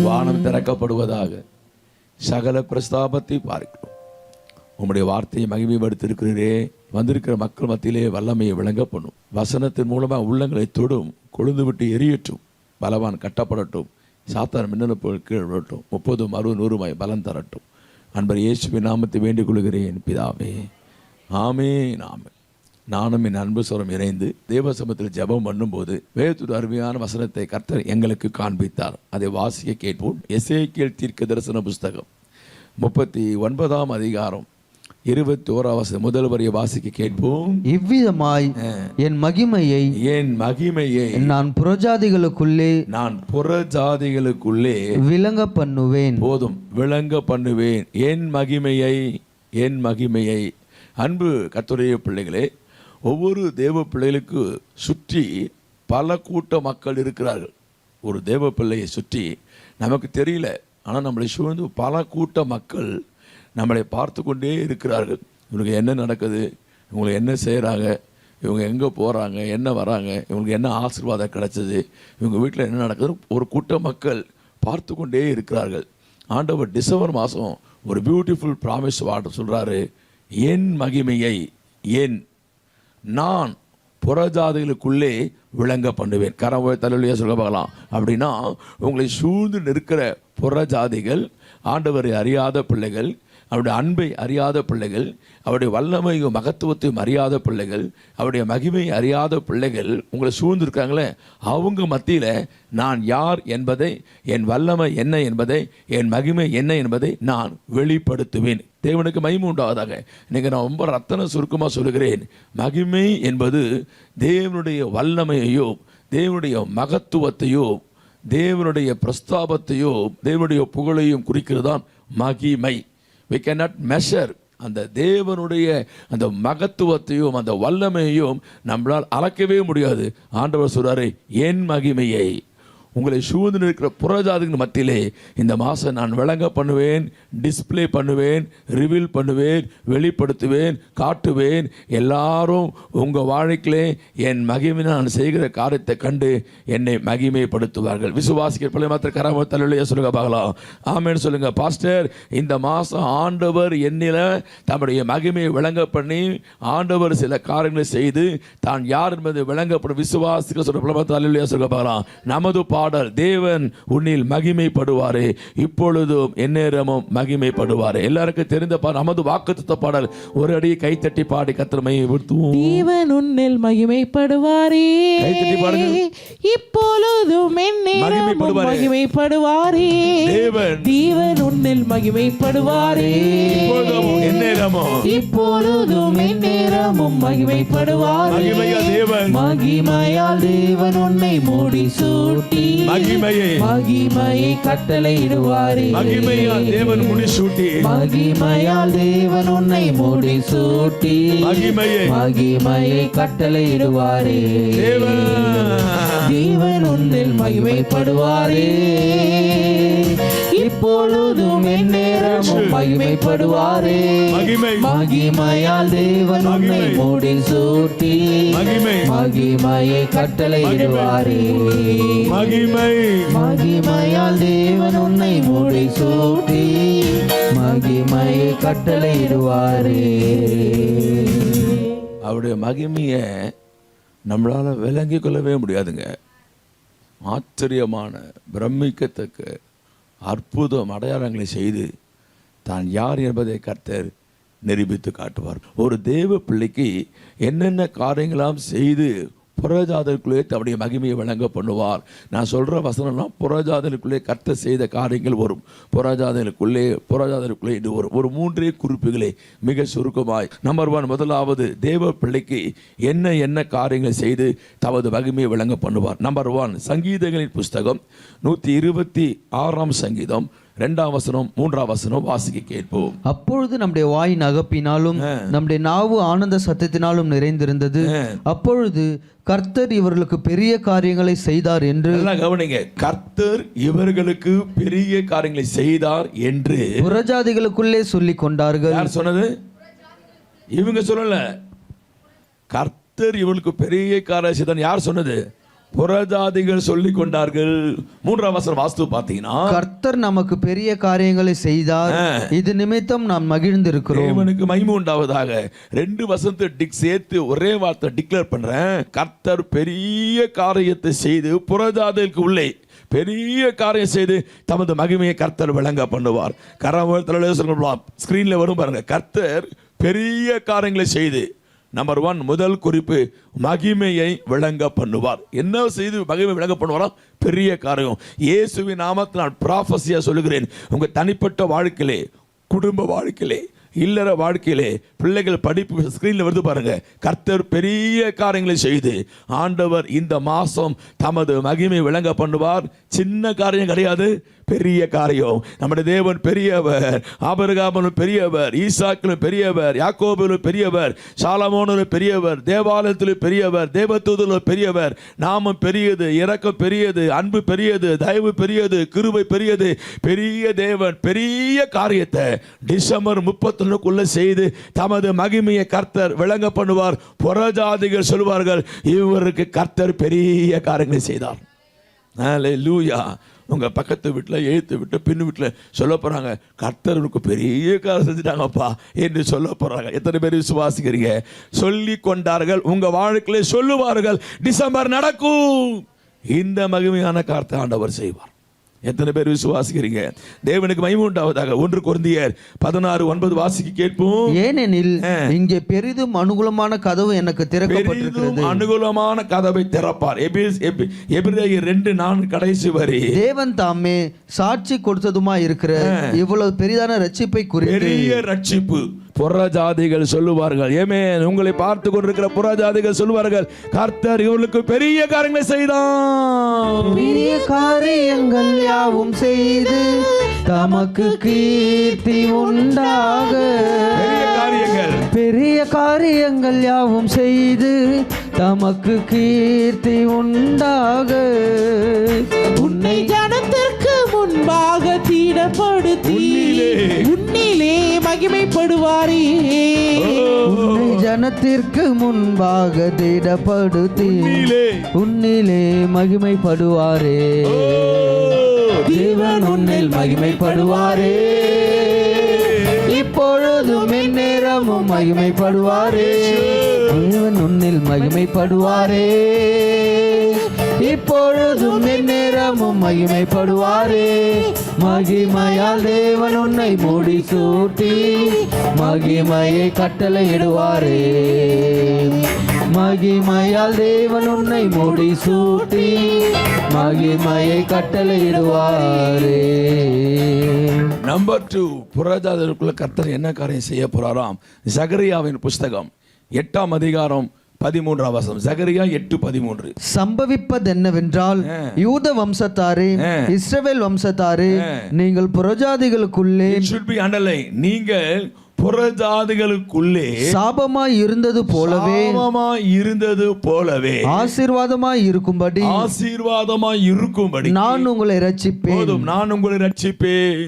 வானம் திறக்கப்படுவதாக. சகல பிரஸ்தாபத்தை பார்க்கிறோம். உம்முடைய வார்த்தையை மகிமைப்படுத்திருக்கிறீரே. வந்திருக்கிற மக்கள் மத்தியிலே வல்லமையை விளங்க பண்ணும். வசனத்தின் மூலமாக உள்ளங்களை தொடும், கொழுந்து விட்டு எரியட்டும். பலவான் கட்டப்படட்டும். சாத்தான் மின்னல் கீழ் விடட்டும். 30, 60, 100 பலன் தரட்டும். அன்பர் இயேசுவின் நாமத்தை வேண்டிக் கொள்கிறேன் பிதாவே, ஆமென். ஆமென். நானும் என் அன்பு சொரம் இணைந்து தேவ சமூகத்தில் ஜெபம் பண்ணும்போது வேதத்துடைய அருமையான வசனத்தை கர்த்தர் எங்களுக்கு காண்பித்தார். அதை வாசிக்க கேட்போம். எசேக்கியேல் தீர்க்க தரிசன புஸ்தகம் 39ஆம் அதிகாரம் 21 முதல் வரியை வாசிக்க கேட்போம். இவ்விதமாய் என் மகிமையை நான் புறஜாதிகளுக்குள்ளே விளங்க பண்ணுவேன். போதும், விளங்க பண்ணுவேன் என் மகிமையை. அன்பு கர்த்தருடைய பிள்ளைகளே, ஒவ்வொரு தேவ பிள்ளைகளுக்கு சுற்றி பல கூட்ட மக்கள் இருக்கிறார்கள். ஒரு தேவ பிள்ளையை சுற்றி நமக்கு தெரியல, ஆனால் நம்மளை சூழ்ந்து பல கூட்ட மக்கள் நம்மளை பார்த்து கொண்டே இருக்கிறார்கள். இவங்களுக்கு என்ன நடக்குது, இவங்களுக்கு என்ன செய்கிறாங்க, இவங்க எங்கே போகிறாங்க, என்ன வராங்க, இவங்களுக்கு என்ன ஆசீர்வாதம் கிடைச்சது, இவங்க வீட்டில் என்ன நடக்குது, ஒரு கூட்ட மக்கள் பார்த்து கொண்டே இருக்கிறார்கள். ஆண்டவர் டிசம்பர் மாதம் ஒரு பியூட்டிஃபுல் ப்ராமிஸ் வார்த்தை சொல்கிறாரு. என் மகிமையை நான் புறஜாதிகளுக்குள்ளே விளங்க பண்ணுவேன். கரவை தலைவலியா சொல்ல பார்க்கலாம். அப்படின்னா உங்களை சூழ்ந்து நிற்கிற புறஜாதிகள், ஆண்டவரை அறியாத பிள்ளைகள், அவருடைய அன்பை அறியாத பிள்ளைகள், அவருடைய வல்லமையும் மகத்துவத்தையும் அறியாத பிள்ளைகள், அவருடைய மகிமையை அறியாத பிள்ளைகள் உங்களை சூழ்ந்திருக்காங்களே, அவங்க மத்தியில் நான் யார் என்பதை, என் வல்லமை என்ன என்பதை, என் மகிமை என்ன என்பதை நான் வெளிப்படுத்துவேன். தேவனுக்கு மகிமை உண்டாவதாக. இன்னைக்கு நான் ரொம்ப ரத்தன சுருக்கமாக சொல்லுகிறேன். மகிமை என்பது தேவனுடைய வல்லமையையோ, தேவனுடைய மகத்துவத்தையோ, தேவனுடைய பிரஸ்தாபத்தையோ, தேவனுடைய புகழையும் குறிக்கிறதான் மகிமை. We cannot measure அந்த தேவனுடைய அந்த மகத்துவத்தையும் அந்த வல்லமையையும் நம்மளால் அளக்கவே முடியாது. ஆண்டவர் சொல்றாரு, என் மகிமையை உங்களை சூழ்ந்து இருக்கிற புறஜாதிகள் மத்தியிலே இந்த மாதம் நான் விளங்க பண்ணுவேன், டிஸ்பிளே பண்ணுவேன், ரிவீல் பண்ணுவேன், வெளிப்படுத்துவேன், காட்டுவேன். எல்லாரும் உங்கள் வாழ்க்கையிலே என் மகிமை நான் செய்கிற காரியத்தை கண்டு என்னை மகிமைப்படுத்துவார்கள். விசுவாசிக்கிற பிள்ளை மாத்திர கரமத்தலையா சொல்லுங்க பார்க்கலாம். ஆமேன்னு சொல்லுங்க. பாஸ்டர், இந்த மாதம் ஆண்டவர் என்னில் தம்முடைய மகிமையை விளங்க பண்ணி ஆண்டவர் சில காரியங்களை செய்து தான் யார் என்பதை விளங்கப்படும். விசுவாசிக்கிற சொல்ற பிள்ளை மாத்திர சொல்லுங்க பார்க்கலாம். நமது பாடல், தேவன் உன்னில் மகிமைப்படுவாரே, இப்பொழுதும் எந்நேரமும் மகிமைப்படுவாரே. எல்லாருக்கும் தெரிந்த நமது வாக்குத்தத்த பாடல். ஒரு அடி கைத்தட்டி பாடி கர்த்தரை மகிமைப்படுத்துவோம். தேவன் உன்னில் மகிமைப்படுவாரே, கைத்தட்டி பாடுங்க. இப்பொழுதும் எந்நேரமும் மகிமைப்படுவாரே. தேவன் உன்னில் மகிமைப்படுவாரே, இப்பொழுதும் எந்நேரமும் மகிமைப்படுவாரே. மகிமையால் தேவன் உன்னை மூடி சூட்டி மகிமையை கட்டளையிடுவாரே. மகிமையால் தேவன் முடிசூட்டி, மகிமையால் தேவன் உன்னை மூடி சூட்டி மகிமையை கட்டளையிடுவாரே. தேவன் உன்னில் மகிமைப்படுவாரே, இப்பொழுதும் எந்நேரமும் மகிமைப்படுவாரே. மகிமையால் தேவன் உன்னை மூடி சூட்டி மகிமையை கட்டளையிடுவாரே. மகிமையால் தேவன் உன்னை மூடி சூட்டி மகிமையை கட்டளையிடுவாரே. அவருடைய மகிமையை நம்மளால விளங்கிக் கொள்ளவே முடியாதுங்க. ஆச்சரியமான, பிரமிக்கத்தக்க அற்புதம் அடையாளங்களை செய்து தான் யார் என்பதை கர்த்தர் நிரூபித்து காட்டுவார். ஒரு தேவ பிள்ளைக்கு என்னென்ன காரியங்களாம் செய்து புறஜாதலுக்குள்ளே தம்முடைய மகிமையை வழங்க பண்ணுவார். நான் சொல்கிற வசனம்லாம் புறஜாதலுக்குள்ளே கர்த்தர் செய்த காரியங்கள் வரும். புறஜாதலுக்குள்ளே இது வரும். ஒரு 3 குறிப்புகளே மிக சுருக்கமாய். நம்பர் 1, முதலாவது தேவ பிள்ளைக்கு என்ன காரியங்களை செய்து தமது மகிமையை வழங்க பண்ணுவார். நம்பர் 1, சங்கீதங்களின் புஸ்தகம் 126ஆம் சங்கீதம் 2ஆம் வசனம் 3ஆம் வசனம் வாசிக்க கேட்போம். அப்பொழுது நம்முடைய வாய் நகப்பினாலும் நம்முடைய நாவு ஆனந்த சத்தத்தினாலும் நிறைந்திருந்தது. அப்பொழுது கர்த்தர் இவர்களுக்கு பெரிய காரியங்களை செய்தார் என்று. கவனிங்க, கர்த்தர் இவர்களுக்கு பெரிய காரியங்களை செய்தார் என்று புறஜாதிகளுக்குள்ளே சொல்லிக் கொண்டார்கள். யார் சொன்னது? இவங்க சொல்லல. கர்த்தர் இவர்களுக்கு பெரிய காரியம் செய்தார். யார் சொன்னது? புறஜாதிகள் சொல்லிக் கொண்டார்கள். 3ஆம் வசனம் வாஸ்து பார்த்தீங்கன்னா, கர்த்தர் நமக்கு பெரிய காரியங்களை செய்தார், இது நிமித்தம் நாம் மகிழ்ந்திருக்கிறோம். தேவனுக்கு மகிமை உண்டாவதாக. 2 வசனத்தை சேர்த்து ஒரே வார்த்தை டிக்ளேர் பண்றேன். கர்த்தர் பெரிய காரியத்தை செய்து புறஜாதிகளுக்கு உள்ளே பெரிய காரியம் செய்து தமது மகிமையை கர்த்தர் விளங்க பண்ணுவார். ஸ்கிரீன்ல வரும் பாருங்க. கர்த்தர் பெரிய காரியங்களை செய்து, நம்பர் 1 முதல் குறிப்பு, மகிமையை விளங்க பண்ணுவார். என்ன செய்து மகிமை விளங்க பண்ணுவாரா? பெரிய காரியம். இயேசுவின் நாமத்தில் நான் ப்ராஃபஸியா சொல்லுகிறேன். உங்க தனிப்பட்ட வாழ்க்கையிலே, குடும்ப வாழ்க்கையிலே, இல்லற வாழ்க்கையிலே, பிள்ளைகள் படிப்பு ஸ்கிரீன்ல வருது பாருங்க. கர்த்தர் பெரிய காரியங்களை செய்து ஆண்டவர் இந்த மாசம் தமது மகிமை விளங்க பண்ணுவார். சின்ன காரியம் கிடையாது, பெரிய காரியம். நம்முடைய தேவன் பெரியவர். ஆபிரகாமிலும் பெரியவர், ஈசாக்கிலும் பெரியவர், யாக்கோபிலும் பெரியவர், சாலமோனிலும் பெரியவர், தேவாலயத்திலும் பெரியவர், தேவதூதரிலும் பெரியவர். நாமம் பெரியது, இரக்கம் பெரியது, அன்பு பெரியது, தயவு பெரியது, கிருபை பெரியது. பெரிய தேவன் பெரிய காரியத்தை டிசம்பர் 31க்குள்ள செய்து தமது மகிமையை கர்த்தர் விளங்க பண்ணுவார். புறஜாதிகள் சொல்வார்கள், இவருக்கு கர்த்தர் பெரிய காரியங்களை செய்தார். ஹல்லேலூயா. உங்க பக்கத்து வீட்டில், எழுத்து வீட்டு, பின் வீட்டில் சொல்ல போறாங்க, கர்த்தருக்கு பெரிய காரியம் செஞ்சுட்டாங்கப்பா என்று சொல்ல போறாங்க. எத்தனை பேர் விசுவாசிக்கிறீங்க? சொல்லி கொண்டார்கள். உங்க வாழ்க்கையில சொல்லுவார்கள், டிசம்பர் நடக்கும், இந்த மகிமையான காரியத்தை ஆண்டவர் செய்வார். எத்தனை பேர் விசுவாசிக்கிறீங்க? தேவனுக்கு மகிமை உண்டாவதாக. 1 கொரிந்தியர் 16:9 வாசிக்க கேட்போம். ஏனெனில் இங்கே பெரிதும் அனுகூலமான கதவு எனக்கு திறக்கப்பட்டிருக்கிறது. அனுகூலமான கதவை திறப்பார். எபிரேயர் 2:4 கடைசி வரி. தேவன் தாமே சாட்சி கொடுத்ததுமா இருக்கிற இவ்வளவு பெரிதான ரட்சிப்பை குறித்து, பெரிய ரட்சிப்பு. புறஜாதிகள் சொல்லுவார்கள், ஆமென், உங்களை பார்த்து கொண்டிருக்கிற புறஜாதிகள் சொல்லுவார்கள், கர்த்தர் இவர்களுக்கு பெரிய காரியங்களை செய்தார். பெரிய காரியங்கள் யாவும் செய்து தமக்கு கீர்த்தி உண்டாக. பெரிய காரியங்கள், பெரிய காரியங்கள் யாவும் செய்து தமக்கு கீர்த்தி உண்டாக. உன்னை ஜனத்திற்கு முன்பாக தீடப்படுத்தி உன்னிலே மகிமைப்படுவாரே. உன்னை ஜனத்திற்கு முன்பாக தீடப்படுத்தி உன்னிலே மகிமைப்படுவாரே. தேவன் உன்னில் மகிமைப்படுவாரே. இப்பொழுதும் எந்நேரமும் மகிமைப்படுவாரே. தேவன் உன்னில் மகிமைப்படுவாரே. இப்பொழுதும் எந்நேரமும் மகிமைப்படுவாரே. மகிமையால் தேவன் உன்னை மூடி சூட்டி மகிமையை கட்டளையிடுவாரே. மகிமையால் தேவன் உன்னை மூடி சூட்டி மகிமையை கட்டளையிடுவாரே. நம்பர் 2, புறஜாதிகளுக்குள்ள கர்த்தர் என்ன காரியம் செய்ய போறாராம்? சகரியாவின் புஸ்தகம் 8ஆம் அதிகாரம் 13ஆம் வசனம். சகரியா 8:13. சம்பவிப்பது என்னவென்றால், யூத வம்சத்தாரே, இஸ்ரவேல் வம்சத்தாரே, நீங்கள் புறஜாதிகளுக்குள்ளே, it should be underlined, நீங்கள் புறஜாதிகளுக்குள்ளே சாபமாய் இருந்தது போலவே, ஆசீர்வாதமாய் இருக்கும்படி நான் உங்களை ரட்சிப்பேன். நான் உங்களை ரட்சிப்பேன்.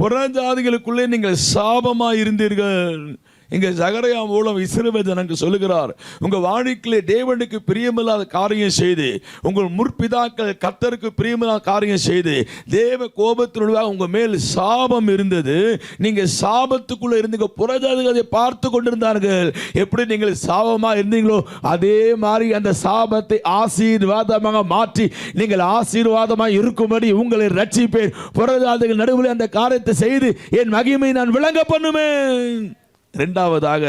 புறஜாதிகளுக்குள்ளே நீங்கள் சாபமாய் இருந்தீர்கள். இங்க சகரியா மூலம் இஸ்ரவேல் ஜனங்களுக்கு சொல்லுகிறார், உங்க வாழ்க்கையிலே தேவனுக்கு பிரியமில்லாத காரியம் செய்து, உங்கள் முற்பிதாக்கள் கர்த்தருக்கு பிரியமில்லாத காரியம் செய்து, தேவ கோபத்தினுடைய உங்க மேல் சாபம் இருந்தது. நீங்க சாபத்துக்குள்ள இருந்தீங்க. புறஜாதிகள் அதை பார்த்து கொண்டிருந்தார்கள். எப்படி நீங்கள் சாபமா இருந்தீங்களோ அதே மாதிரி அந்த சாபத்தை ஆசீர்வாதமாக மாற்றி நீங்கள் ஆசீர்வாதமாக இருக்கும்படி உங்களை ரட்சிப்பேன். புறஜாதிகள் நடுவில் அந்த காரியத்தை செய்து என் மகிமை நான் விளங்க பண்ணுவேன். 2வதாக,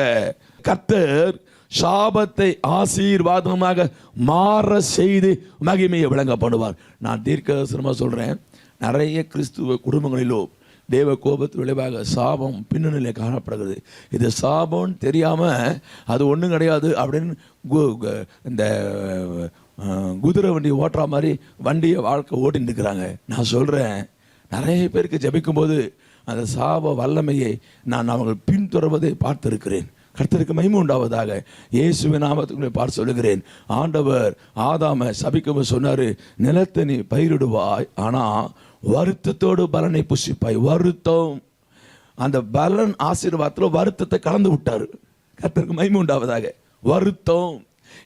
கர்த்தர் சாபத்தை ஆசீர்வாதமாக மாற செய்து மகிமையை விளங்க பண்ணுவார். நான் தீர்க்கதரிசனமா சொல்றேன், நிறைய கிறிஸ்துவ குடும்பங்களிலோ தேவ கோபத்து விளைவாக சாபம் பின்னணியிலே காணப்படுகிறது. இது சாபம் தெரியாம அது ஒன்றும் கிடையாது அப்படின்னு இந்த குதிரை வண்டி ஓட்டுற மாதிரி வண்டியை வாழ்க்கை ஓட்டின்னு இருக்கிறாங்க. நான் சொல்றேன், நிறைய பேருக்கு ஜெபிக்கும் போது அந்த சாப வல்லமையை நான் அவர்கள் பின்தொடர்வதை பார்த்திருக்கிறேன். கர்த்தருக்கு மகிமை உண்டாவதாக. இயேசுவின் நாமத்துக்குள்ளே பார்த்து சொல்லுகிறேன், ஆண்டவர் ஆதாமை சபிக்கும் சொன்னாரு, நிலத்தை நீ பயிரிடுவாய், ஆனா வருத்தத்தோடு பலனை புசிப்பாய். வருத்தம், அந்த பலன் ஆசீர்வாதத்தில் வருத்தத்தை கலந்து விட்டாரு. கர்த்தருக்கு மகிமை உண்டாவதாக. வருத்தம்,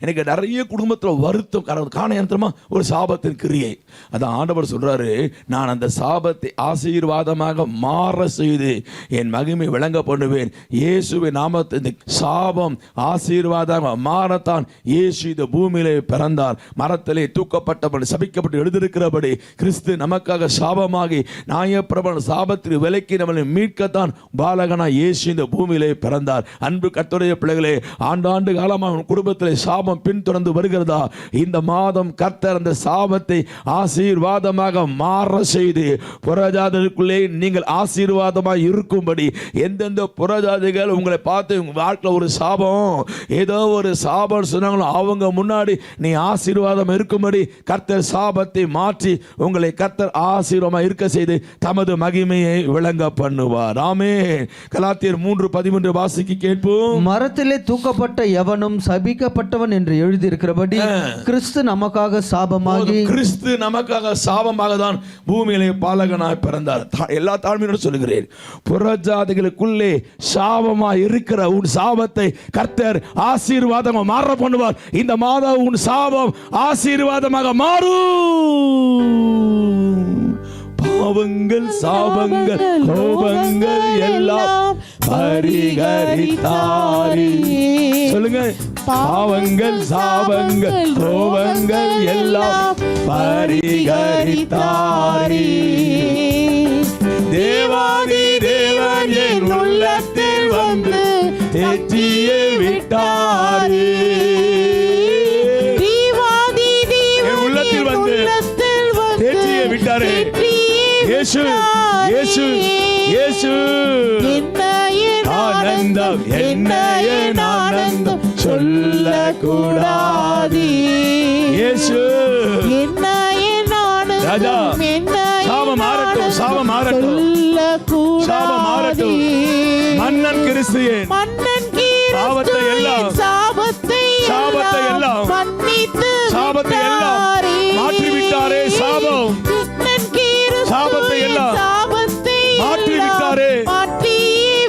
எனக்கு நிறைய குடும்பத்தில் வருத்தம் காரணமா ஒரு சாபத்தின் கிரியை. அதான் ஆண்டவர் சொல்றாரு, நான் அந்த சாபத்தை ஆசீர்வாதமாக மாற செய்து என் மகிமை விளங்க பண்ணுவேன். இயேசுவின் நாமத்தில் இந்த சாபம் ஆசீர்வாதமாக மாறத்தான் இயேசு இந்த பூமியிலே பிறந்தார். மரத்திலே தூக்கப்பட்டபடி சபிக்கப்பட்டு எழுதியிருக்கிறபடி கிறிஸ்து நமக்காக சாபமாகி நியாயப்பிரமாண சாபத்தில் விலக்கி நம்மளை மீட்கத்தான் பாலகனா இயேசு இந்த பூமியிலே பிறந்தார். அன்பு கர்த்தருடைய பிள்ளைகளே, ஆண்டாண்டு காலமாக குடும்பத்திலே சாபம் பின்தொடர்ந்து வருகிறதா? இந்த மாதம் கர்த்தர் அந்த சாபத்தை ஆசீர்வாதமாக மாற செய்து புறஜாதிகளுக்குள்ளே நீங்கள் ஆசீர்வாதமாக இருக்கும்படி எந்தெந்த புறஜாதிகள் உங்களை பார்த்து உங்க வாழ்க்கையில் ஒரு சாபம், ஏதோ ஒரு சாபம் சொன்னாங்களோ அவங்க முன்னாடி நீ ஆசீர்வாதம் இருக்கும்படி கர்த்தர் சாபத்தை மாற்றி உங்களை கர்த்தர் ஆசீர்வாதமாக இருக்க செய்து தமது மகிமையை விளங்க பண்ணுவார். ஆமென். கலாத்தியர் 3:13 வாசிக்க கேட்போம். மரத்திலே தூக்கப்பட்ட எவனும் சபிக்கப்பட்டவன் என்று எழுதியிருக்கிறபடி கிறிஸ்து நமக்காக சாபமாகி, கிறிஸ்து நமக்காக சாபமாக தான் பூமியிலே பாலகனாய் பிறந்தார். எல்லா தாழ்மையோடு சொல்லுகிறேன், புறஜாதிகளுக்குள்ளே சாபமாய் இருக்கிற உன் சாபத்தை கர்த்தர் ஆசீர்வாதமாக மாற பண்ணுவார். இந்த மாதம் உன் சாபம் ஆசீர்வாதமாக மாறும். பாவங்கள் சாபங்கள் கோபங்கள் எல்லாம் பரிகரித்தாரே. சொல்லுங்க, பாவங்கள் சாபங்கள் கோபங்கள் எல்லாம் பரிகரித்தாரே. தேவாதி தேவன் என் உள்ளத்தில் வந்து தேற்றியே விட்டாரே. என் உள்ளத்தில் வந்து தேற்றியே விட்டாரே. இயேசு இயேசு இயேசு ஆனந்தம், என்ன என் ஆனந்தம் சொல்லக்கூடாது. இயேசு ராஜா, சாபம் மாறட்டும், சாபம் மாறட்டும், சாபம் மாறட்டும். மன்னன் கிறிஸ்தியன் சாபத்தை எல்லாம் சாபத்தை எல்லாம் சாபத்தை எல்லாம் மாற்றிவிட்டாரே. சாபம் சாபத்தை எல்லாம் மாற்றிவிட்டாரே.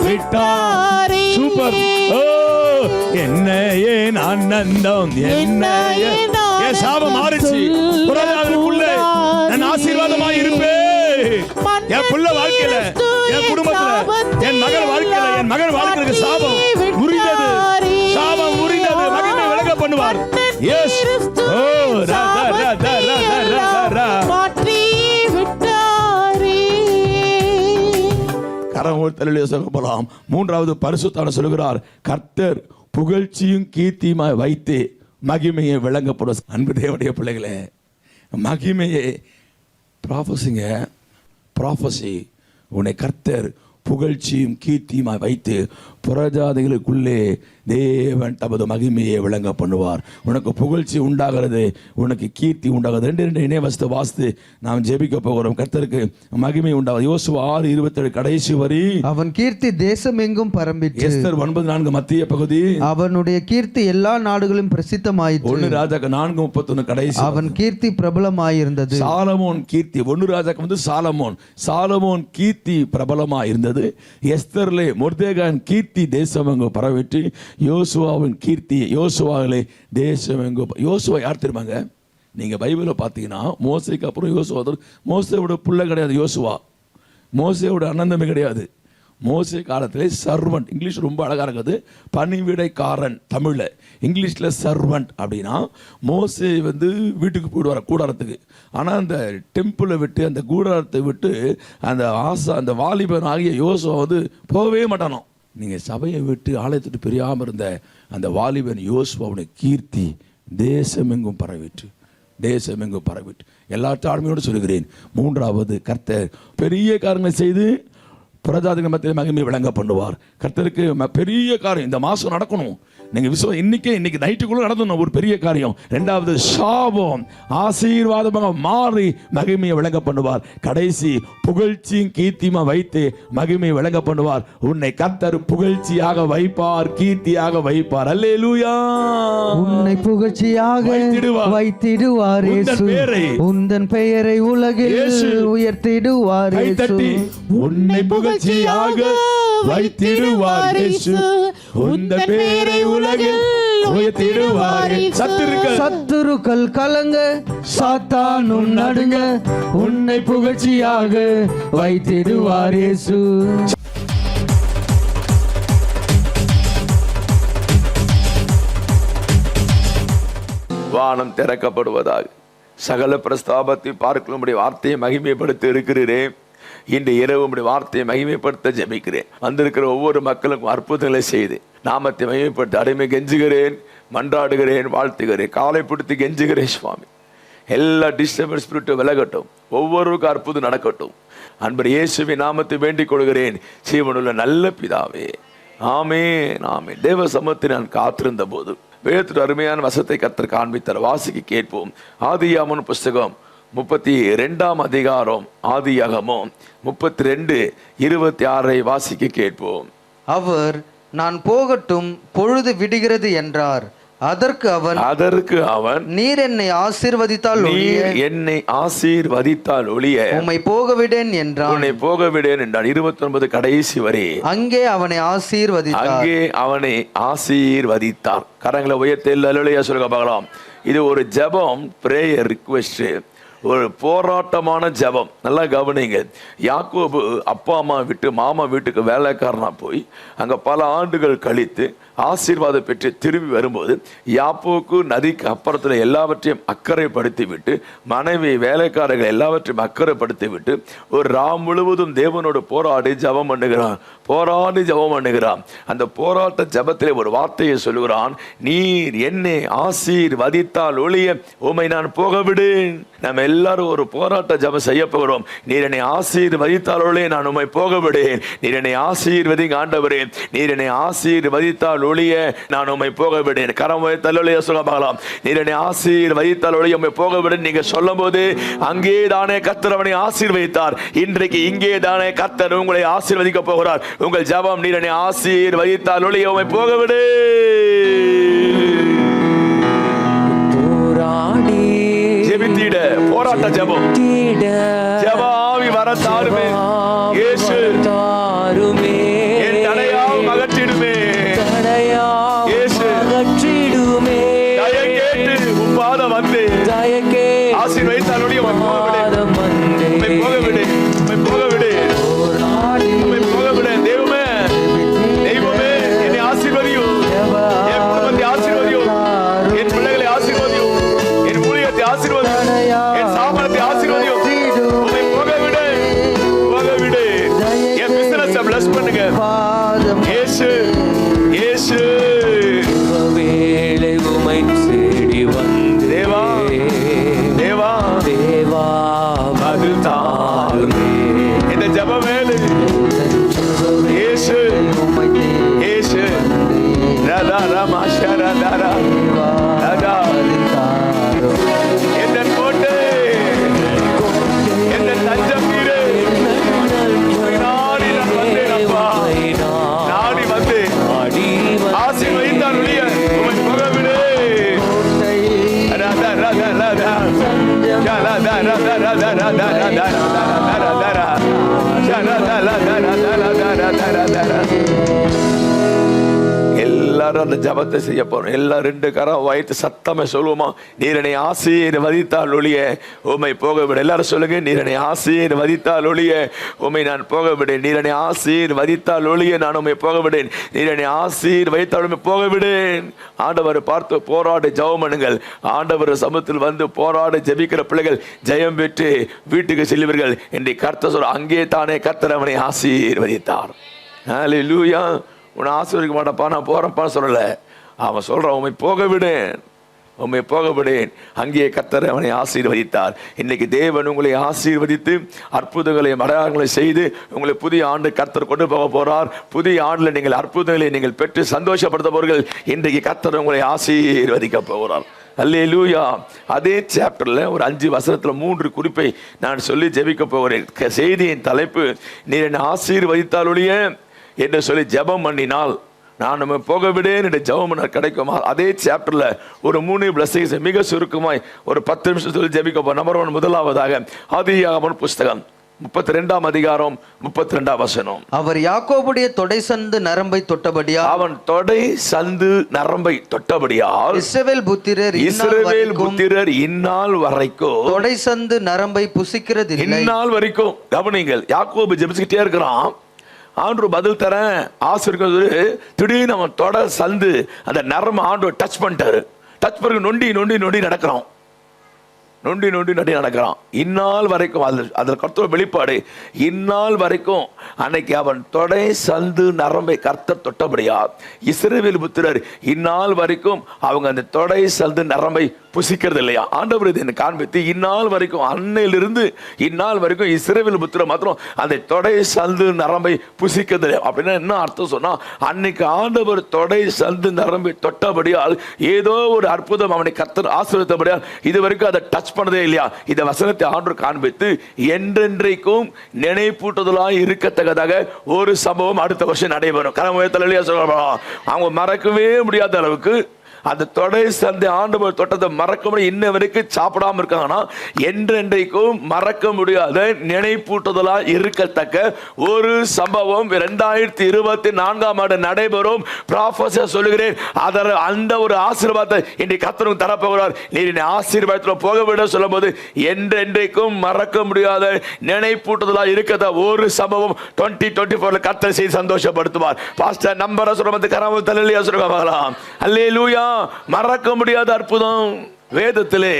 விட்டாரே. சூப்பர். ஓ, என்ன ஏன் ஆனந்தம், என்ன என் சாபம் மாறிச்சு. புறஜாதிகளுக்குள்ள நான் ஆசீர்வாதமாய் இருப்பேன். என் புள்ள வாழ்க்கையில, என் குடும்பத்துல, என் மகள் வாழ்க்கையில, என் மகன் வாழ்க்கையில சாபம் முறிந்தது, சாபம் முறிந்தது. மகிமை விளங்க பண்ணுவார். எஸ். ஓ, ரா ரா ரா ரா ரா ரா. சொல்லலாம். மூன்றாவது பரிசுத்தான சொல்கிறார், கர்த்தர் புகழ்ச்சியும் கீர்த்தியுமாய் வைத்து மகிமையை விளங்கப்படும். அன்பு தேவனுடைய பிள்ளைகளே, மகிமையை ப்ராஃபஸி உன்னை கர்த்தர் புகழ்ச்சியும் கீர்த்தியுமாய் வைத்து புறஜாதிகளுக்குள்ளே தேவன் தமது மகிமையை விளங்க பண்ணுவார். உனக்கு புகழ்ச்சி உண்டாகிறது, உனக்கு கீர்த்தி உண்டாகிறது. 2 இணைவசத்தை வாசித்து நாம் ஜெபிக்க போகிறோம். கர்த்தருக்கு மகிமை உண்டாகும். யோசுவா 6:27 கடைசி வரி. அவன் கீர்த்தி தேசம் எங்கும் பரம்பிற்று. எஸ்தர் 9:4 மத்திய பகுதி. அவனுடைய கீர்த்தி எல்லா நாடுகளும் பிரசித்தமாயிற்று. 1 ராஜாக்கு 4:31 கடைசி. அவன் கீர்த்தி பிரபலமாயிருந்தது. சாலமோன் கீர்த்தி 1 ராஜாக்கு வந்து சாலமோன் கீர்த்தி பிரபலமாயிருந்தது. எஸ்தர்லே மொர்தேகாயின் கீர்த்தி தேசம் எங்கு பரவிட்டு யோசுவாவின் கீர்த்தி யோசுவாவிலே தேசம் எங்கு. யோசுவா யார் தெரியுமாங்க? நீங்க பைபிளை பார்த்தீங்கன்னா மோசேக்கு அப்புறம் யோசுவா. மோசேவோட புள்ள கிடையாது யோசுவா, மோசேவோட அண்ணன் கிடையாது. மோசே காலத்திலே சர்வன்ட், இங்கிலீஷ் ரொம்ப அழகாக இருக்குது, பணிவிடைக்காரன் தமிழில். இங்கிலீஷில் சர்வன்ட் அப்படின்னா மோசே வந்து வீட்டுக்கு போயிடுவார் கூடாரத்துக்கு. ஆனால் அந்த டெம்பிளை விட்டு, அந்த கூடாரத்தை விட்டு அந்த வாலிபன் ஆகிய யோசுவா வந்து போகவே மாட்டானோ. நீங்கள் சபையை விட்டு ஆலயத்துட்டு பிரியாமல் இருந்த அந்த வாலிபன் யோசுவாவுடைய கீர்த்தி தேசமெங்கும் பரவிட்டு, தேசமெங்கும் பரவிட்டு. எல்லா தாழ்மையோடு சொல்கிறேன், மூன்றாவது கர்த்தர் பெரிய காரியங்களை செய்து புறஜாதிகள் மத்தியில் மகிமை விளங்க பண்ணுவார். கர்த்தருக்கு பெரிய காரியம் இந்த மாதம் நடக்கணும். நீங்கள் இன்னைக்கு நைட்டுக்குள்ள நடந்தணும் ஒரு பெரிய காரியம். 2வது சாபம் ஆசீர்வாதமாக மாறி மகிமையை விளங்க பண்ணுவார். கடைசி புகழ்ச்சியும் கீர்த்தியுமா வைத்து மகிமையை விளங்க பண்ணுவார். உன்னை கர்த்தர் புகழ்ச்சியாக வைப்பார், கீர்த்தியாக வைப்பார். அல்லேலூயா. உன்னை புகழ்ச்சியாக வைத்திடுவார் இயேசு. உந்தன் பெயரை உலகில் உயர்த்திடுவார் இயேசு. உன்னை புகழ்ச்சியாக வைத்திடுவார் இயேசு. உந்தன் பெயரை உலகில் உயர்த்திடுவாரே. சத்துருக்கள் கலங்க, சாத்தானும் நடுங்க, உன்னை புகழ்ச்சியாக வைத்திடுவார் இயேசு. வானம் திறக்கப்படுவதாக. சகல பிரஸ்தாபத்தை பார்க்கும்படி வார்த்தையை மகிமைப்படுத்த இருக்கிறேன். இன்று இரவு உடைய வார்த்தையை மகிமைப்படுத்த ஜெபிக்கிறேன். வந்திருக்கிற ஒவ்வொரு மக்களுக்கும் அற்புதங்களை செய்து நாமத்தை மகிமைப்படுத்த அடிமை கெஞ்சுகிறேன், மன்றாடுகிறேன், வாழ்த்துகிறேன், காலை பிடித்து கெஞ்சுகிறேன் சுவாமி. எல்லா டிஸ்டர்பன்ஸ் ஸ்பிரிட்டும் விலகட்டும், ஒவ்வொருவருக்கும் அற்புதம் நடக்கட்டும். அன்பர் இயேசுவின் நாமத்தை வேண்டிக் கொள்கிறேன் ஜீவனுள்ள நல்ல பிதாவே, ஆமென் ஆமென். தேவ சமூகத்தை நான் காத்திருந்த போது வேதத்தின் அருமையான வசத்தை கர்த்தர் காண்பித்தார். வாசிக்க கேட்போம். ஆதியாகமம் புஸ்தகம் 32 அதிகாரம், ஆதியாகமம் 32:26 வாசிக்க கேட்போம். அவர், நான் போகட்டும், பொழுது விடுகிறது என்றார். அதற்கு அவன், நீர் என்னை ஆசீர்வதித்தால் ஒழிய உம்மை போகவிடேன் என்றான். 29 கடைசி வரை அங்கே அவனை ஆசீர்வதித்தார். கரங்களை உயர்த்தி அல்லேலூயா சொல்லுங்க பார்க்கலாம். இது ஒரு ஜெபம், பிரேயர் ரிக்வெஸ்ட், ஒரு போராட்டமான ஜெபம். நல்லா கவனிங்க. யாக்கோபு அப்பா அம்மா விட்டு மாமா வீட்டுக்கு வேலைக்காரனா போய் அங்க பல ஆண்டுகள் கழித்து ஆசீர்வாதம் பெற்று திரும்பி வரும்போது யாப்போக்கு நதிக்கு அப்புறத்துல எல்லாவற்றையும் அக்கறைப்படுத்தி விட்டு, மனைவி வேலைக்காரர்கள் எல்லாவற்றையும் அக்கறைப்படுத்தி விட்டு ஒரு ராம் முழுவதும் தேவனோடு போராடி ஜெபம் பண்ணுகிறான். அந்த போராட்ட ஜெபத்திலே ஒரு வார்த்தையை சொல்லுகிறான், நீர் என்னை ஆசீர்வதித்தால் ஒழிய உம்மை நான் போக விடேன். நம்ம எல்லாரும் ஒரு போராட்ட ஜெபம் செய்ய போகிறோம். நீர் என்னை ஆசீர்வதித்தால் ஒழிய நான் உம்மை போக விடேன். நீர் என்னை ஆசீர்வதிங்க ஆண்டவரே, நீர் என்னை ஆசீர்வதித்தால் ஒழிய நான் உம்மை போக விடேன். கரம் உயர்த்தி சொல்ல பார்க்கலாம். நீர் என்னை ஆசீர்வதித்தால் ஒழிய உம்மை போக விடேன் நீங்க சொல்லும் போது அங்கே தானே கர்த்தர் அவனை ஆசீர்வதித்தார். இன்றைக்கு இங்கே தானே கர்த்தர் உங்களை ஆசீர்வதிக்க போகிறார். உங்கள் ஜெபம், நீர் என்னை ஆசீர்வதித்தால் ஒழிய உம்மை போக விடு. ஜெபித்திட போராட்ட ஜெபம், ஜெபாவி வர தாருமே இயேசு, என் தடையால் அகற்றிடுமே இயேசு, தயை கேட்டு உம் பாதம் வந்து ஆசீர்வதித்தால் ஒழிய உம்மை போக விடு. உம்மை போக விடு. தெய்வமே என்னை ஆசீர்வதியும், என் குடும்பத்தை ஆசீர்வதியும், என் பிள்ளைகளை ஆசீர்வதியும், என் ஊழியத்தை ஆசீர்வதியும், என் சாமர்த்தியத்தை ஆசீர்வதியும். உம்மை போக விடு. என் பிசினஸ் bless பண்ணுங்க இயேசு. வேளை உம்மை தேடி வந்து தேவா பதில் தாருமே. இந்த ஜெப வேளை இயேசு ராதா ராமா ஷரதா ராதா என்ற கோட்டை, என்ற தஞ்சம் நீரே, நாடி நான் வந்தேன் அப்பா, நாடி வந்தேன். ஆசீர்வதித்தால் ஒழிய உம்மை போக விடு. ராதா ராதா ராதா ராதா ராதா ராதா ராதா எல்லாரும் அந்த ஜபத்தை செய்ய போறோம். எல்லாம் 2 கரம் வைத்து சத்தமே சொல்லுவோமா, நீர் என்னை ஆசீர்வதித்தால் ஒழிய உம்மை போக விட. எல்லாரும் சொல்லுங்க, நீர் என்னை ஆசீர்வதித்தால் ஒழிய உம்மை நான் போக விடேன். நீர் என்னை ஆசீர்வதித்தால் ஒழிய நான் உம்மை போக விடேன். நீர் என்னை ஆசீர்வதித்தால் உம்மை போக விடேன். ஆண்டவர் பார்த்து போராடி ஜெபம் பண்ணுங்கள். ஆண்டவர் சமூகத்தில் வந்து போராடி ஜெபிக்கிற பிள்ளைகள் ஜெயம் பெற்று வீட்டுக்கு செல்வீர்கள் என்று கர்த்தர் சொல்ற. அங்கே தானே கர்த்தர் அவனை ஆசீர்வதித்தார். ஹல்லேலூயா. உன்னை ஆசீர்வதிக்க மாட்டப்பா, நான் போறப்பான்னு சொல்லல. அவன் சொல்றான், உம்மை போக விடேன். அங்கே கர்த்தர் அவனை ஆசீர்வதித்தார். இன்னைக்கு தேவன் உங்களை ஆசீர்வதித்து அற்புதங்களை அடையாளங்களை செய்து உங்களை புதிய ஆண்டு கர்த்தர் கொண்டு போக போறார். புதிய ஆண்டுல நீங்கள் அற்புதங்களை நீங்கள் பெற்று சந்தோஷப்படுத்த போறீர்கள். இன்றைக்கு கர்த்தர் உங்களை ஆசீர்வதிக்க போகிறார். அல்லேலூயா. அதே சாப்டர்ல ஒரு 5 வசனத்துல 3 குறிப்பை நான் சொல்லி ஜெபிக்க போகிறேன். செய்தியின் தலைப்பு, நீர் என்னை ஆசீர்வதித்தால் ஒழிய என்று சொல்லி ஜெபம் பண்ணினால் நான் நம்ம போக விடேன் என்று ஜெபம் பண்ண கிடைக்குமா? அதே சாப்டர்ல ஒரு 3 பிளஸிங்ஸ் மிக சுருக்கமாய் ஒரு 10 நிமிஷம் சொல்லி ஜெபிக்க போறோம். நம்பர் 1, முதலாவதாக ஆதியாகமம் புஸ்தகம் 32ஆம் அதிகாரம் 32ஆம் வசனம். அவர் யாக்கோபுடைய தொடை சந்து நரம்பை தொட்டபடியா, அவன் தொடை சந்து நரம்பை தொட்டபடியால் இஸ்ரவேல் புத்திரர் இந்நாள் வரைக்கும் தொடை சந்து நரம்பை புசிக்கிறது இல்லை. இந்நாள் வரைக்கும் கவனிங்கள், யாக்கோபு ஜெபிச்சுக்கிட்டே இருக்கிறான். ஆண்டவர் பதில் தரேன் ஆசிரியர். திடீர்னு அவன் தொட சந்து அந்த நரம்பு ஆண்டவர் டச் பண்ணிட்டாரு. டச் பண்ணி நொண்டி நொண்டி நொண்டி நடக்கிறான். நொண்டி நொண்டி நொண்டி நடக்கிறான். இந்நாள் வரைக்கும் அதில் கர்த்தர் வெளிப்பாடு. இந்நாள் வரைக்கும் அன்னைக்கு அவன் தொடை சந்து நரம்பை கர்த்தர் தொட்டபடியா இஸ்ரவேல் புத்திரர் இந்நாள் வரைக்கும் அவங்க அந்த தொடை சந்து நரம்பை புசிக்கிறது இல்லையா. ஆண்டவர் இதை காண்பித்து இந்நாள் வரைக்கும் அன்னையிலிருந்து இந்நாள் வரைக்கும் இஸ்ரவேல் புத்திரர் மாத்திரம் அந்த தொடை சந்து நரம்பை புசிக்கிறது இல்லையா. அப்படின்னா என்ன அர்த்தம் சொன்னா, அன்னைக்கு ஆண்டவர் தொடை சந்து நரம்பை தொட்டபடியால் ஏதோ ஒரு அற்புதம் அவனை கர்த்தர் ஆசீர்வதித்தபடியால் இது வரைக்கும் அதை டச் பண்ணதே இல்லையா. இந்த வசனத்தை ஆண்டவர் காண்பித்து என்றென்றைக்கும் நினைப்பூட்டுதலாய் இருக்கத்தக்கதாக ஒரு சம்பவம் அடுத்த வருஷம் நடைபெறும். கரமுயர்த்தலையா சொல்லலாம். அவங்க மறக்கவே முடியாத அளவுக்கு அந்த தொடை சந்தை ஆண்டவர் தொட்டதை மறக்க முடியும். இன்ன வரைக்கும் சாப்பிடாம இருக்காங்கன்னா என்றென்றைக்கும் மறக்க முடியாத நினைப்பூட்டுதலா இருக்கத்தக்க ஒரு சம்பவம் 2024ஆம் ஆண்டு நடைபெறும். ப்ராஃபஸர் சொல்லுகிறேன், அந்த ஒரு ஆசீர்வாதத்தை இன்றைக்கு கர்த்தர் தரப்போகிறார். நீர் ஆசீர்வாதத்தில் போக விட சொல்லும் போது என்றென்றைக்கும் மறக்க முடியாத நினைப்பூட்டுதலா இருக்கிற ஒரு சம்பவம் 2024 கர்த்தர் செய்து சந்தோஷப்படுத்துவார். பாஸ்டர் நம்பரை சொல்ல கரவு தலையில சொல்லலாம். அல்லேலூயா. மறக்க முடியாத அற்புதம். வேதத்திலே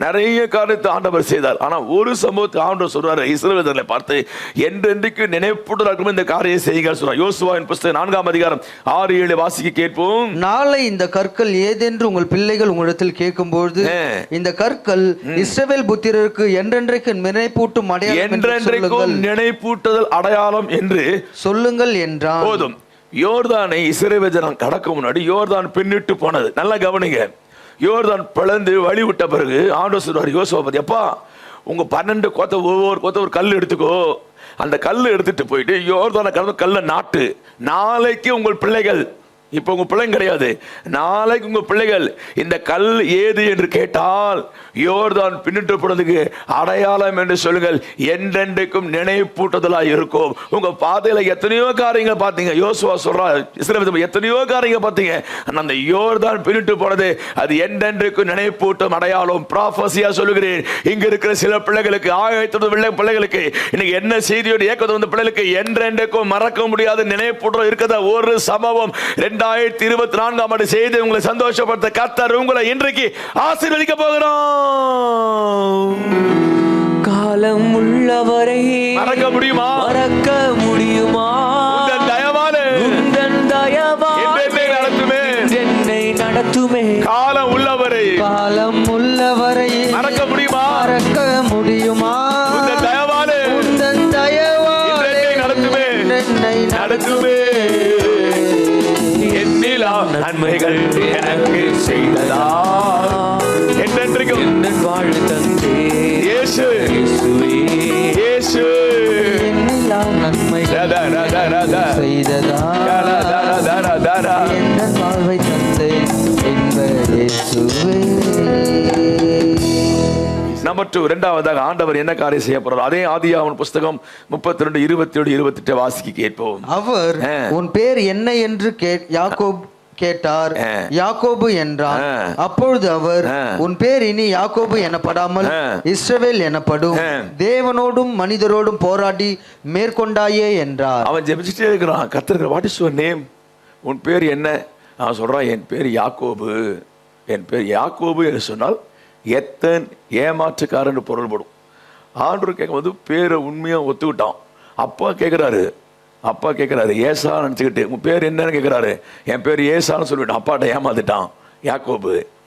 நிறைய காரியத்தை ஆண்டவர் செய்தார். ஆனா ஒரு சம்பவத்தை ஆண்டவர் சொல்றாரு, இஸ்ரவேலர்களை பார்த்து என்றென்றைக்கு நினைப்பூட்டல் இந்த காரியம் செய்யுங்க சொல்றார். யோசுவாவின் புத்தகம் 4ஆம் அதிகாரம் 6-7 வாசிக்க கேட்போம். நாளை இந்த கற்கள் ஏதென்று உங்கள் பிள்ளைகள் உங்களிடத்தில் கேட்கும்போது இந்த கற்கள் இஸ்ரவேல் புத்திரருக்கு என்றென்றைக்கு நினைப்பூட்டும் அடையாளம், என்றென்றைக்கும் நினைப்பூட்டுதல் அடையாளம் என்று சொல்லுங்கள் என்றான். போதும். யோர்தானை இஸ்ரவேலர் கடக்க முன்னாடி யோர்தான் பின்னிட்டு போனது. நல்லா கவனிங்க. யோர்தான் பிளந்து வழி விட்ட பிறகு ஆண்டவர் சொல்றார் யோசுவா பத்தி, அப்பா உங்க 12 கோத்த ஒவ்வொரு கோத்த ஒரு கல் எடுத்துக்கோ. அந்த கல் எடுத்துட்டு போயிட்டு யோர்தானை கடந்து கல்லை நாட்டு. நாளைக்கு உங்கள் பிள்ளைகள், இப்ப உங்க பிள்ளைங்க கிடையாது, நாளைக்கு உங்க பிள்ளைகள் இந்த கல் ஏது என்று கேட்டால் யோர்தான் பின்னிட்டு போனதுக்கு அடையாளம் என்று சொல்லுங்கள். என்றென்றைக்கும் நினைப்பூட்டுதலா இருக்கும். உங்க பாதையில எத்தனையோ காரியங்கள் பார்த்தீங்க. யோசுவா சொல்றார், இஸ்ரவேல் எத்தனையோ காரியங்கள் பார்த்தீங்க. அந்த யோர்தான் பின்னிட்டு போனது அது என்றென்றைக்கும் நினைப்பூட்டும் அடையாளம். ப்ராஃபஸியா சொல்லுகிறேன், இங்க இருக்கிற சில பிள்ளைகளுக்கு 1000 பிள்ளைகளுக்கு இன்னைக்கு என்ன செய்தியோடு ஏக்கத்தை வந்த பிள்ளைகளுக்கு என்றென்றைக்கும் மறக்க முடியாத நினைப்பூட்டம் இருக்கிற ஒரு சம்பவம் 2024ஆம் ஆண்டு செய்து உங்களை சந்தோஷப்படுத்த கர்த்தர் உங்களை இன்றைக்கு ஆசீர்வதிக்க போகிறோம். காலம் உள்ளவரை மறக்க முடியுமா? மறக்க முடியுமா? உந்தன் தயவாலே நடத்துமே, என்னை நடத்துமே. காலம் உள்ளவரை, காலம் உள்ளவரை மறக்க முடியுமா? மறக்க முடியுமா? உந்தன் தயவாலே, உந்தன் தயவாலே நடத்துமே, என்னை நடத்துமே. நன்மைகள் எனக்கு செய்ததா என்றென்றைக்கும் என் வாழ்வு தந்தே இயேசு இயேசு என்னெல்லாம் நன்மைகள் செய்ததா என்ன வாழ்வை தந்தே என்பது இயேசுவே. நம்பர் 2, இரண்டாவதாக ஆண்டவர் என்ன காரியம் செய்ய போறார்? அதே ஆதியாகமம் புத்தகம் 32:27-28 வாசிக்க கேட்போம். அவர் உன் பேர் என்ன என்று யாக்கோபு கேட்டார். யாக்கோபு என்றார். அப்பொழுது அவர் உன் பேர் இனி யாக்கோபு எனப்படாமல் இஸ்ரவேல் எனப்படும், தேவனோடும் மனிதரோடும் போராடி மேற்கொண்டாயே என்றார். அவன் ஜெபிச்சுட்டே இருக்கிறான். கர்த்தர், வாட் இஸ் யுவர் நேம்? உன் பேர் என்ன? அவன் சொல்றான், என் பேர் யாக்கோபு. என் பேர் யாக்கோபு என்று சொன்னால் எத்தன் ஏமாற்றுக்காரன்னு பொருள்படும். ஆண்டவர் கேட்கும்போது பேரை உண்மையாக ஒத்துக்கிட்டான். அப்பா கேட்குறாரு ஏசா நினச்சிக்கிட்டு, உன் பேர் என்னன்னு கேட்குறாரு. என் பேர் ஏசான்னு சொல்லிவிட்டான். அப்பாட்ட ஏமாத்திட்டான்.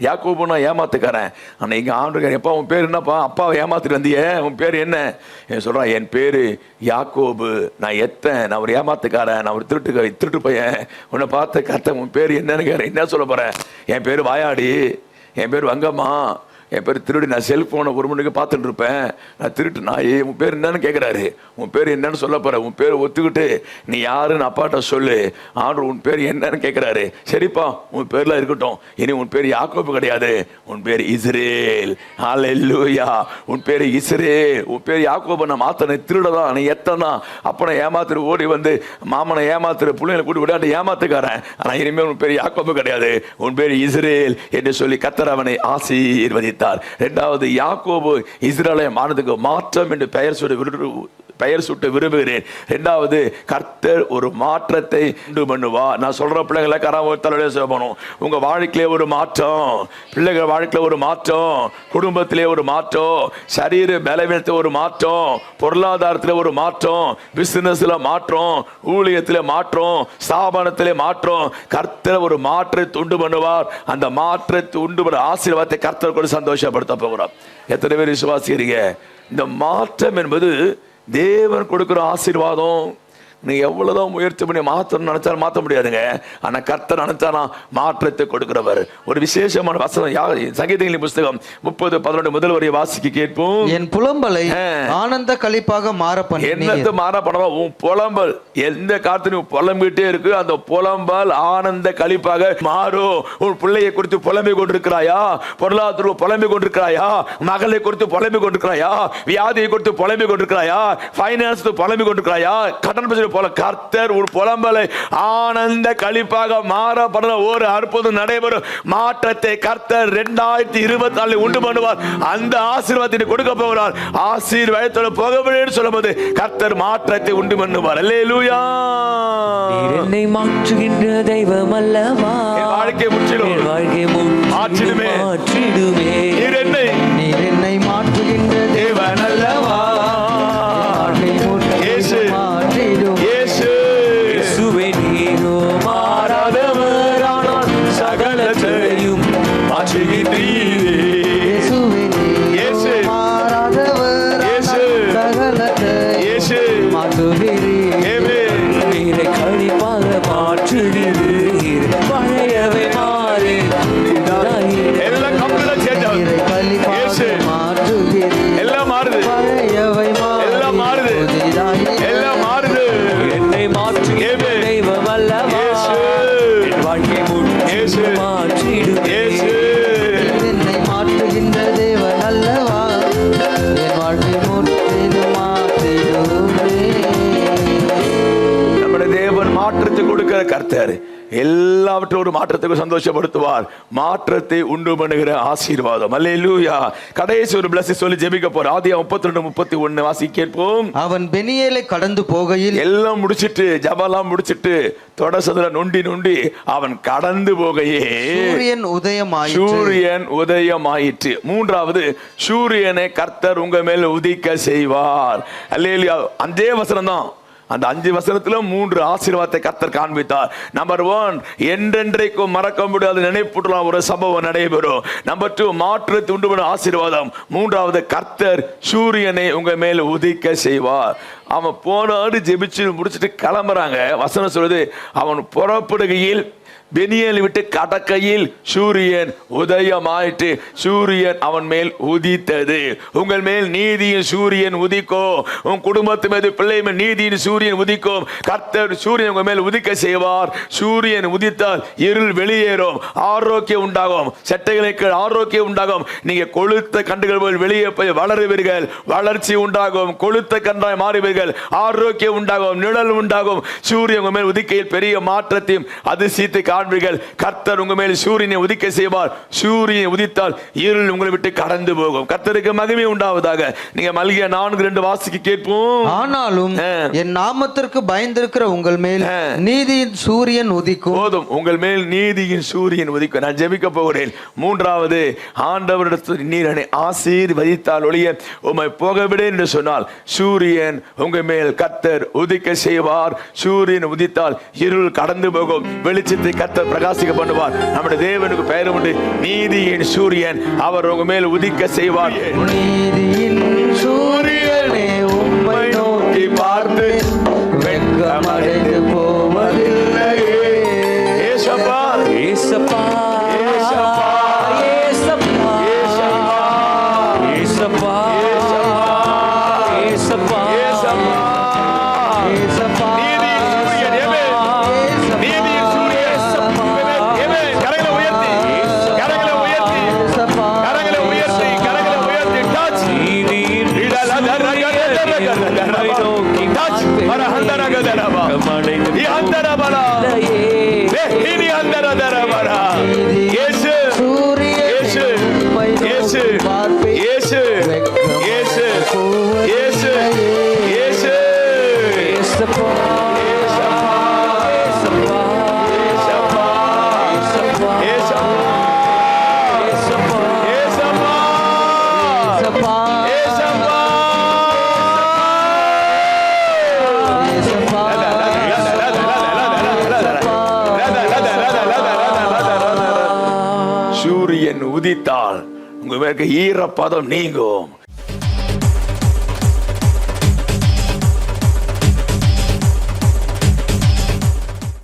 யாக்கோபுன்னா ஏமாத்துக்காரன். ஆனால் இங்கே ஆண்டவர், எப்பா உன் பேர் என்னப்பா? அப்பாவை ஏமாத்திட்டு வந்தியே, உன் பேர் என்ன? சொல்கிறான், என் பேர் யாக்கோபு. நான் நான் ஒரு ஏமாத்துக்காரன், நான் ஒரு திருட்டு பையன். உன்னை பார்த்த கத்த உன் பேர் என்னன்னு கேட்குறேன். என்ன சொல்ல போகிறேன்? என் பேர் வாயாடி, என் பேர் வங்கம்மா, என் பேர் திருடி, நான் செல்ஃபோனை 1 மணிக்கு பார்த்துட்டு இருப்பேன், நான் திருட்டு, நான் உன் பேர் என்னன்னு கேட்குறாரு. உன் பேர் என்னன்னு சொல்ல போற, உன் பேர் ஒத்துக்கிட்டு நீ யாருன்னு அப்பாட்ட சொல்லு. ஆண்டவர் உன் பேர் என்னன்னு கேட்குறாரு. சரிப்பா உன் பேர்லாம் இருக்கட்டும், இனி உன் பேர் யாக்கோபு கிடையாது, உன் பேர் இஸ்ரேல். ஹல்லேலூயா. உன் பேர் இஸ்ரேல், உன் பேர் யாக்கோபு. நான் மாத்தனை திருடதான், நீ எத்தனை அப்பனை ஏமாத்துற, ஓடி வந்து மாமனை ஏமாத்துற, பிள்ளைங்களை கூட்டி விளையாட்டு ஏமாத்துக்காரன். ஆனா இனிமேல் உன் பேர் யாக்கோபு கிடையாது, உன் பேர் இஸ்ரேல் என்று சொல்லி கர்த்தர் அவனை ஆசீர்வதித்தார். இரண்டாவது, யாக்கோபு இஸ்ரவேல் ஆனதுக்கு மாற்றம் என்று பெயர் சுட்டு விரும்புகிறேன். இரண்டாவது, கர்த்தர் ஒரு மாற்றத்தை உண்டு பண்ணுவார். நான் சொல்ற பிள்ளைங்களை கராமத்தலோட சொல்லணும். உங்க வாழ்க்கையிலே ஒரு மாற்றம், பிள்ளைகள் வாழ்க்கையில ஒரு மாற்றம், குடும்பத்திலே ஒரு மாற்றம், சரீர பலவீனத்தை ஒரு மாற்றம், பொருளாதாரத்திலே ஒரு மாற்றம், பிசினஸ்ல மாற்றம், ஊழியத்திலே மாற்றம், ஸ்தாபனத்திலே மாற்றம். கர்த்தர் ஒரு மாற்றத்தை உண்டு பண்ணுவார். அந்த மாற்றத்தை உண்டு பண்ண ஆசீர்வாதத்தை கர்த்தர் கூட சந்தோஷப்படுத்த போகிறார். எத்தனை பேர் விசுவாசிக்கிறீங்க? இந்த மாற்றம் என்பது தேவன் கொடுக்கிற ஆசீர்வாதம். நீங்க எவ்வளவுதான் முயற்சி பண்ணி மாற்றணும் நினைச்சாலும் மாற்ற முடியாதுங்க. ஆனா கர்த்தர் நினைச்சானா மாற்றத்தை கொடுக்கிறவர். ஒரு விசேஷமான வசனம் சங்கீதங்களின் புஸ்தகம் 30:11 முதல் வரை வாசிக்க கேட்போம். என் புலம்பலை ஆனந்த களிப்பாக மாற பண்ணி. என்னத்தை மாற பண்ணவா? உன் புலம்பல் எந்த காலத்திலும் புலம்பிட்டே இருக்கு, அந்த புலம்பல் ஆனந்த களிப்பாக மாறும். உன் பிள்ளையை குறித்து புலம்பிக் கொண்டிருக்கிறாயா? பொருளாதார புலம்பிக் கொண்டிருக்கிறாயா? மகளை குறித்து புலம்பிக் கொண்டிருக்கிறாயா? வியாதியை குறித்து புலம்பிக் கொண்டிருக்கிறாயா? பைனான்ஸ் புலம்பிக் கொண்டிருக்கிறாயா? கடன் பிரச்சனை போல கர்த்தர் ஒரு புலம்பலை ஆனந்த களிப்பாக மாறப்பட ஒரு அற்புதம் நடைபெறும். மாற்றத்தை கர்த்தர் 2024 உண்டு பண்ணுவார். அந்த ஆசீர்வாதத்தை கொடுக்க போகிறார். ஆசீர்வாதத்தோட போகவில்லைன்னு சொல்லும்போது கர்த்தர் மாற்றத்தை உண்டு பண்ணுவார். அல்லேலூயா. என்னை மாற்றுகின்ற தெய்வம் அல்லவா, என் வாழ்க்கை முற்றிலும் மாற்றிடுமே. நீர் என்னை மாற்றுகின்ற தேவன் அல்லவா. கர்த்தர் எல்லாவற்றும் ஒரு மாற்றத்துக்கு சந்தோஷப்படுத்துவார். மாற்றத்தை உண்டு பண்ணுகிற ஆசீர்வாதம். அல்லேலூயா. கடைசி ஒரு பிளஸிங் சொல்லி ஜெபிக்க போற. ஆதியாகமம் 32:31 வாசி கேட்போம். அவன் பெனியேலை கடந்து போகையில், எல்லாம் முடிச்சிட்டு ஜபலாம் முடிச்சிட்டு தொடசதுல நொண்டி அவன் கடந்து போகையே சூரியன் உதயமாயிற்று. மூன்றாவது, சூரியனை கர்த்தர் உங்க மேல் உதிக்க செய்வார். அல்லேலூயா. அதே வசனம் தான். அந்த 5 வசனத்துல 3 ஆசீர்வாதத்தை கர்த்தர் காண்பித்தார். நம்பர் 1, என்றென்றைக்கும் மறக்க முடியாத நினைப்புலாம் ஒரு சம்பவம் நடைபெறும். நம்பர் 2, மாற்றத்தை உண்டு பண்ண ஆசீர்வாதம். மூன்றாவது, கர்த்தர் சூரியனை உங்க மேல் உதிக்க செய்வார். அவன் போனாடு ஜெபிச்சு முடிச்சுட்டு கிளம்புறாங்க. வசனம் சொல்லுது, அவன் புறப்படுகையில் பெனியேலை விட்டு கடக்கையில் சூரியன் உதயமாயிற்று. சூரியன் அவன் மேல் உதித்தது. உங்கள் மேல் நீதியின் சூரியன் உதிக்கும். உன் குடும்பத்து மீது பிள்ளை மேல் நீதியின் சூரியன் உதிக்கும். கர்த்தர் சூரியன் உங்கள் மேல் உதிக்க செய்வார். சூரியன் உதித்தால் இருள் வெளியேறும், ஆரோக்கியம் உண்டாகும், சட்டைகளுக்கு ஆரோக்கியம் உண்டாகும். நீங்க கொளுத்த கண்டுகள் போல் வெளியே போய் வளருவீர்கள், வளர்ச்சி உண்டாகும், கொளுத்த கண்டாய் மாறுவீர்கள், ஆரோக்கியம் உண்டாகும், நிழல் உண்டாகும். சூரியன் உங்கள் மேல் உதிக்கையில் பெரிய மாற்றத்தையும் அதிசயத்தை காண்பீர்கள். கர்த்தர் உங்க மேல் சூரியனை உதிக்க செய்வார். சூரியனை உதித்தால் இருள் உங்களை விட்டு கடந்து போகும். கர்த்தருக்கு மகிமை உண்டாவதாக. நீங்க மல்கியா 4:2 வாசிக்க கேட்போம். ஆனாலும் என் நாமத்திற்கு பயந்திருக்கிற உங்கள் மேல் நீதியின் சூரியன் உதிக்கும். போதும், உங்கள் மேல் நீதியின் சூரியன் உதிக்கும். நான் ஜெபிக்க போகிறேன். மூன்றாவது, ஆண்டவரிடத்தில் நீர் என்னை ஆசீர்வதித்தால் ஒழிய உம்மை போகவிடு என்று சொன்னால் சூரியன் உங்க மேல் கர்த்தர் உதிக்க செய்வார். சூரியன் உதித்தால் இருள் கடந்து போகும், வெளிச்சத்தை கர்த்தர் பிரகாசிக்க பண்ணுவார். நம்முடைய தேவனுக்கு பெயர் உண்டு, நீதியின் சூரியன். அவர் உங்க மேல் உதிக்க செய்வார். நீதியின் சூரியனே உம்மை நோக்கி பார்த்து வெட்கமடைந்து போவதில்லையே. ஏசப்பா, ஏசப்பா, ஏசப்பா, ஏசப்பா, ஏசப்பா. இயேசு பார்ப்பேன். இயேசு இயேசு இயேசு இயேசு ஏசப்பா, ஏசப்பா, ஏசப்பா ஏசப்பா, ஏசப்பா ஏசப்பா, ஏசப்பா ஏசப்பா, ஏசப்பா ஏசப்பா, சூரியன் உதித்தால் உங்க ஈரப்பதம் நீங்கும்.